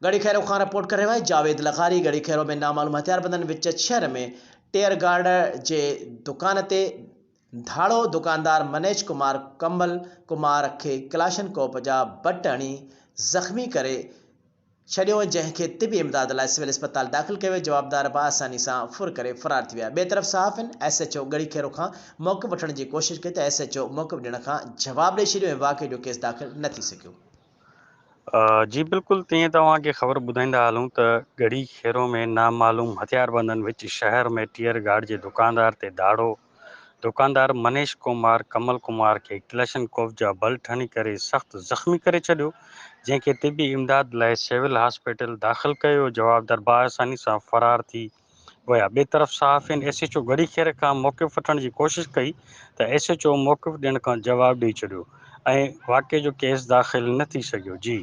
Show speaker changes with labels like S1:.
S1: गढ़ी खैरो खां रिपोर्ट करे रहियो आहे जावेद लखारी। गढ़ी खैरो में नामालूम हथियारबंदनि विच शहर में टेयर गार्ड जे दुकान ते धाड़ो। दुकानदार मनेश कुमार कमल कुमार खे क्लाशनकोप जा बट हणी ज़ख़्मी करे छॾियो, जंहिंखे तिबी इमदाद लाइ सिविल अस्पताल दाख़िल कयो। जवाबदार आसानी सां फुर करे फरार थी विया। ॿिए तरफ़ सहाफ़िन SHO गढ़ी खैरो खां मौक़िफ़ वठण जी कोशिशि कई त SHO मौक़िफ़ ॾियण खां जवाब ॾेई छॾियो ऐं वाक़े जो केस दाख़िल न थी सघियो।
S2: जी बिल्कुल, तीअं तव्हांखे ख़बर ॿुधाईंदा हलूं त गढ़ी खैरो में नामालूम हथियारबंदनि विच शहर में टियर गार्ड जे दुकानदार ते दाड़ो। दुकानदार मनीष कुमार कमल कुमार खे क्लैशनकोफ जा बल्ट हणी करे सख़्तु ज़ख़्मी करे छॾियो, जंहिंखे तिबी इमदाद लाइ सिविल हॉस्पिटल दाख़िल कयो। जवाबदार बाआसानी सां फरार थी विया। ॿिए तरफ़ सहाफ़िन SHO गढ़ी खैर खां मौक़िफ़ वठण जी कोशिशि कई त SHO मौक़िफ़ ॾियण खां जवाबु ॾेई छॾियो ऐं वाक़े जो केस दाख़िल न थी सघियो। जी